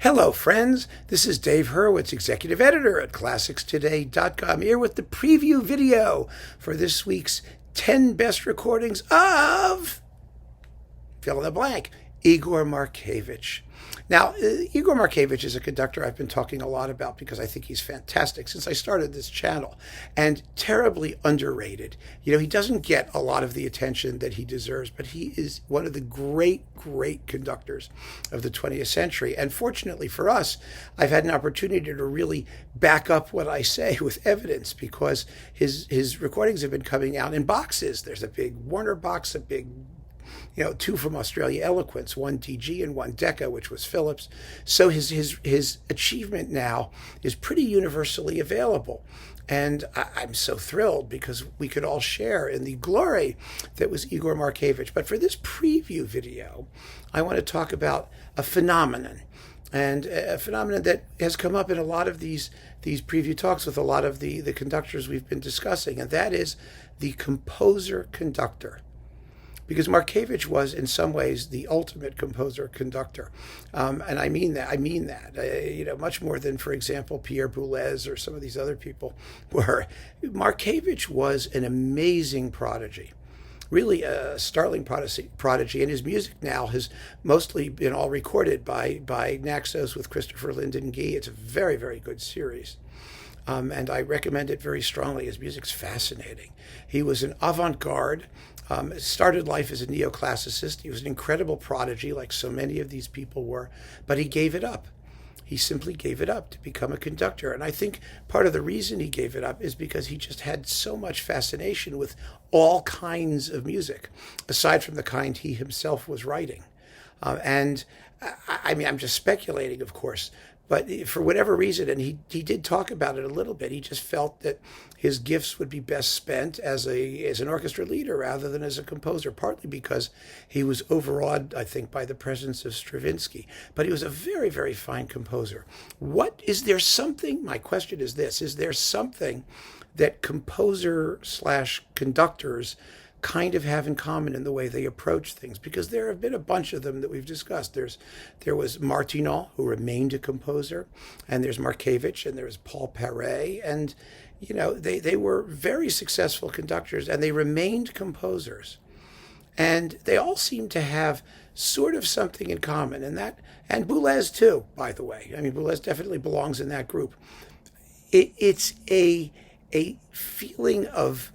Hello, friends. This is Dave Hurwitz, Executive Editor at ClassicsToday.com, here with the preview video for this week's 10 best recordings of, fill in the blank, Igor Markevitch. Now, Igor Markevitch is a conductor I've been talking a lot about because I think he's fantastic since I started this channel, and terribly underrated. You know, he doesn't get a lot of the attention that he deserves, but he is one of the great conductors of the 20th century. And fortunately for us, I've had an opportunity to really back up what I say with evidence, because his recordings have been coming out in boxes. There's a big Warner box, a big, two from Australia Eloquence, one DG and one Decca, which was Philips. So his achievement now is pretty universally available. And I'm so thrilled because we could all share in the glory that was Igor Markevitch. But for this preview video, I want to talk about a phenomenon. And a phenomenon that has come up in a lot of these preview talks with a lot of the conductors we've been discussing. And that is the composer-conductor. Because Markevitch was, in some ways, the ultimate composer-conductor. And I mean that. Much more than, for example, Pierre Boulez or some of these other people were. Markevitch was an amazing prodigy. Really a startling prodigy. And his music now has mostly been all recorded by Naxos with Christopher Lyndon Gee. It's a very, very good series. And I recommend it very strongly. His music's fascinating. He was an avant-garde, started life as a neoclassicist. He was an incredible prodigy, like so many of these people were, but he gave it up. He simply gave it up to become a conductor. And I think part of the reason he gave it up is because he just had so much fascination with all kinds of music, aside from the kind he himself was writing. And I'm just speculating, of course, but for whatever reason, and he did talk about it a little bit, he just felt that his gifts would be best spent as an orchestra leader rather than as a composer, partly because he was overawed, I think, by the presence of Stravinsky. But he was a very, very fine composer. My question is this, is there something that composer/conductors kind of have in common in the way they approach things? Because there have been a bunch of them that we've discussed. There was Martinon, who remained a composer, and there's Markevitch, and there's Paul Paret, and they were very successful conductors, and they remained composers, and they all seem to have sort of something in common, and Boulez too, by the way. I mean, Boulez definitely belongs in that group. It's a feeling of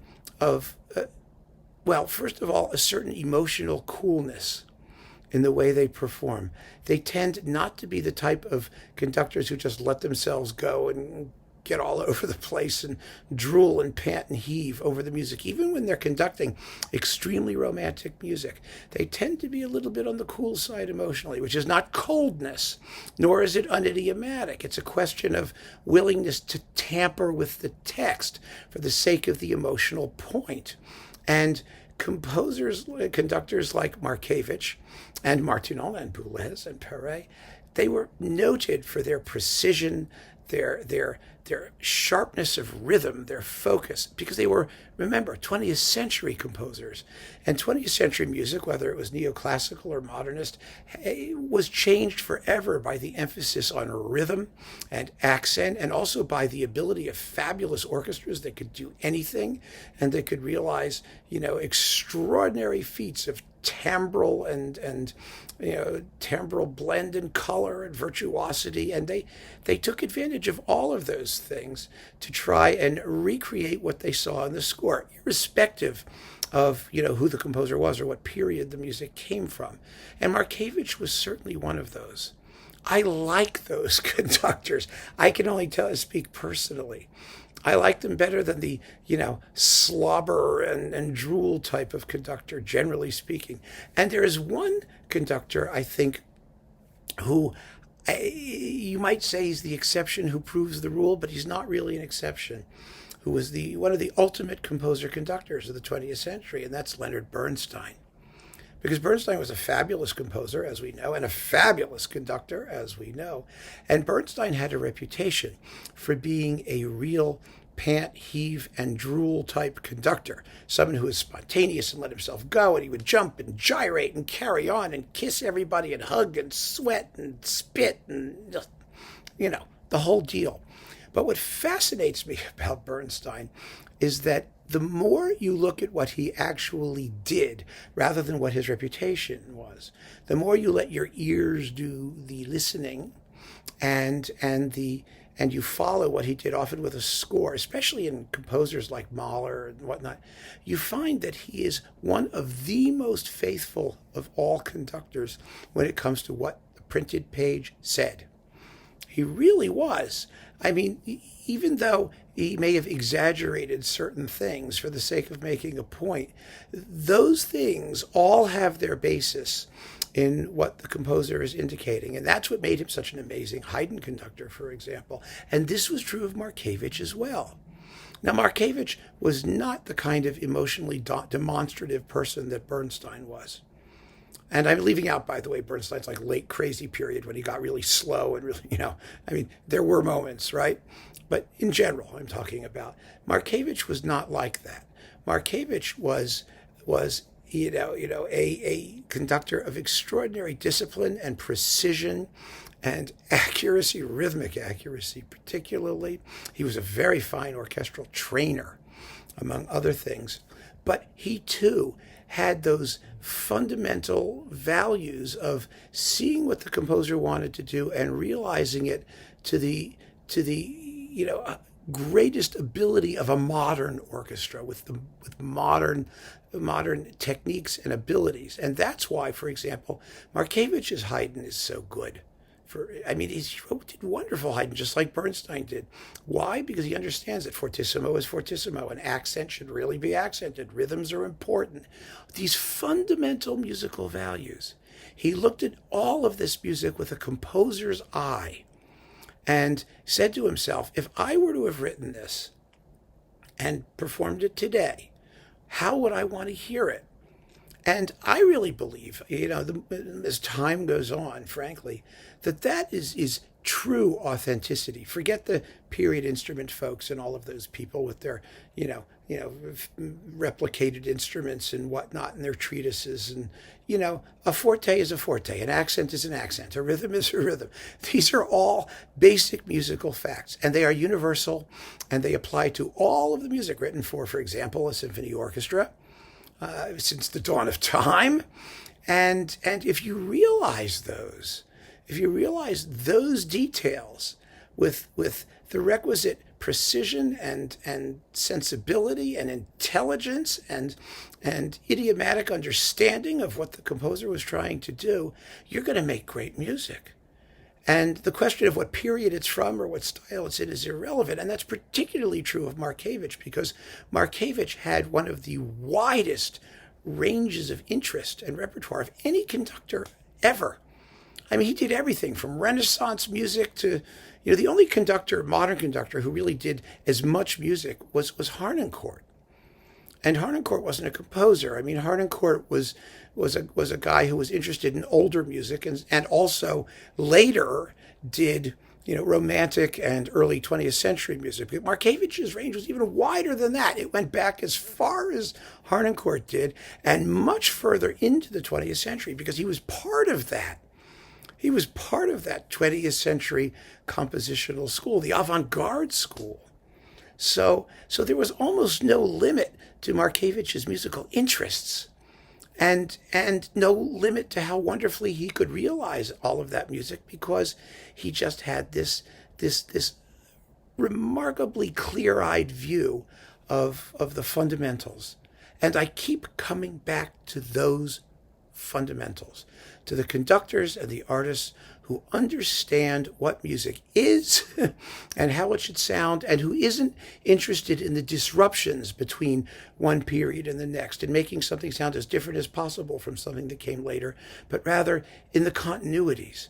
well, first of all, a certain emotional coolness in the way they perform. They tend not to be the type of conductors who just let themselves go and get all over the place and drool and pant and heave over the music. Even when they're conducting extremely romantic music, they tend to be a little bit on the cool side emotionally, which is not coldness, nor is it unidiomatic. It's a question of willingness to tamper with the text for the sake of the emotional point. And conductors like Markevitch and Martinon and Boulez and Paret, they were noted for their precision, their sharpness of rhythm, their focus, because they were, remember, 20th century composers. And 20th century music, whether it was neoclassical or modernist, was changed forever by the emphasis on rhythm and accent, and also by the ability of fabulous orchestras that could do anything and that could realize, extraordinary feats of timbral and timbral blend and color and virtuosity, and they took advantage of all of those things to try and recreate what they saw in the score, irrespective of who the composer was or what period the music came from. And Markevitch was certainly one of those. I like those conductors. I can only speak personally. I like them better than the, slobber and drool type of conductor, generally speaking. And there is one conductor, I think, who you might say is the exception who proves the rule, but he's not really an exception, who was one of the ultimate composer-conductors of the 20th century, and that's Leonard Bernstein. Because Bernstein was a fabulous composer, as we know, and a fabulous conductor, as we know. And Bernstein had a reputation for being a real pant, heave, and drool type conductor. Someone who was spontaneous and let himself go, and he would jump and gyrate and carry on and kiss everybody and hug and sweat and spit and just, the whole deal. But what fascinates me about Bernstein is that the more you look at what he actually did rather than what his reputation was, the more you let your ears do the listening and you follow what he did, often with a score, especially in composers like Mahler and whatnot, you find that he is one of the most faithful of all conductors when it comes to what the printed page said. He really was. I mean, even though he may have exaggerated certain things for the sake of making a point, those things all have their basis in what the composer is indicating. And that's what made him such an amazing Haydn conductor, for example. And this was true of Markevitch as well. Now, Markevitch was not the kind of emotionally demonstrative person that Bernstein was. And I'm leaving out, by the way, Bernstein's like late crazy period when he got really slow and really, there were moments, right? But in general, I'm talking about. Markevitch was not like that. Markevitch was a conductor of extraordinary discipline and precision and accuracy, rhythmic accuracy particularly. He was a very fine orchestral trainer, among other things. But he, too, had those fundamental values of seeing what the composer wanted to do and realizing it to the greatest ability of a modern orchestra with modern techniques and abilities. And that's why, for example, Markevitch's Haydn is so good. He did wonderful Haydn, just like Bernstein did. Why? Because he understands that fortissimo is fortissimo, and accent should really be accented. Rhythms are important. These fundamental musical values. He looked at all of this music with a composer's eye and said to himself, if I were to have written this and performed it today, how would I want to hear it? And I really believe, as time goes on, frankly, that is true authenticity. Forget the period instrument folks and all of those people with their, replicated instruments and whatnot and their treatises. And, a forte is a forte, an accent is an accent, a rhythm is a rhythm. These are all basic musical facts, and they are universal, and they apply to all of the music written for example, a symphony orchestra. Since the dawn of time. And if you realize those details with the requisite precision and sensibility and intelligence and idiomatic understanding of what the composer was trying to do, you're going to make great music. And the question of what period it's from or what style it's in is irrelevant. And that's particularly true of Markevitch, because Markevitch had one of the widest ranges of interest and repertoire of any conductor ever. He did everything from Renaissance music to, the only modern conductor who really did as much music was Harnoncourt. And Harnoncourt wasn't a composer. Harnoncourt was a guy who was interested in older music and also later did, romantic and early 20th century music. But Markevitch's range was even wider than that. It went back as far as Harnoncourt did and much further into the 20th century because he was part of that. He was part of that 20th century compositional school, the avant-garde school. So there was almost no limit to Markevitch's musical interests and no limit to how wonderfully he could realize all of that music because he just had this remarkably clear-eyed view of the fundamentals. And I keep coming back to those fundamentals, to the conductors and the artists who understand what music is and how it should sound, and who isn't interested in the disruptions between one period and the next and making something sound as different as possible from something that came later, but rather in the continuities,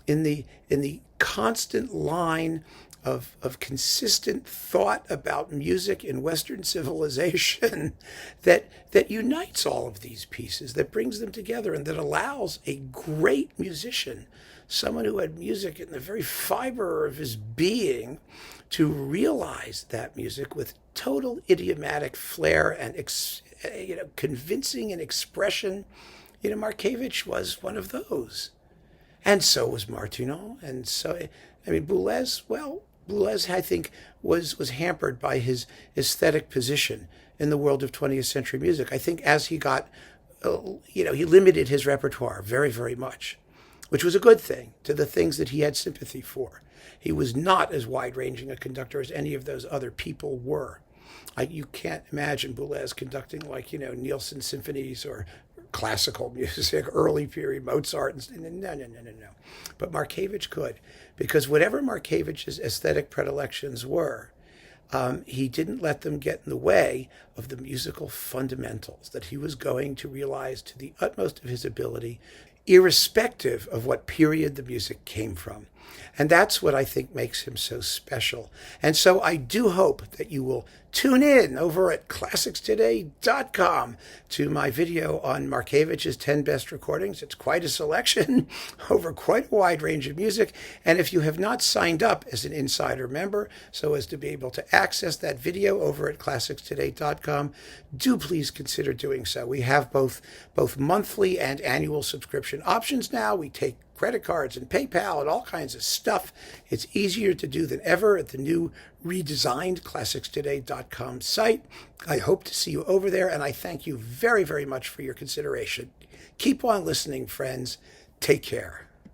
in the constant line of consistent thought about music in Western civilization that unites all of these pieces, that brings them together, and that allows a great musician someone who had music in the very fiber of his being, to realize that music with total idiomatic flair and convincing an expression. Markevitch was one of those. And so was Martineau. And so, Boulez, I think, was hampered by his aesthetic position in the world of 20th century music. I think as he got, he limited his repertoire very, very much, which was a good thing to the things that he had sympathy for. He was not as wide-ranging a conductor as any of those other people were. You can't imagine Boulez conducting Nielsen symphonies or classical music, early period Mozart. No. But Markevitch could, because whatever Markevitch's aesthetic predilections were, he didn't let them get in the way of the musical fundamentals that he was going to realize to the utmost of his ability, irrespective of what period the music came from. And that's what I think makes him so special. And so I do hope that you will tune in over at classicstoday.com to my video on Markevitch's 10 best recordings. It's quite a selection over quite a wide range of music. And if you have not signed up as an insider member so as to be able to access that video over at classicstoday.com, do please consider doing so. We have both monthly and annual subscription options now. We take credit cards and PayPal and all kinds of stuff. It's easier to do than ever at the new redesigned classicstoday.com site. I hope to see you over there, and I thank you very, very much for your consideration. Keep on listening, friends. Take care.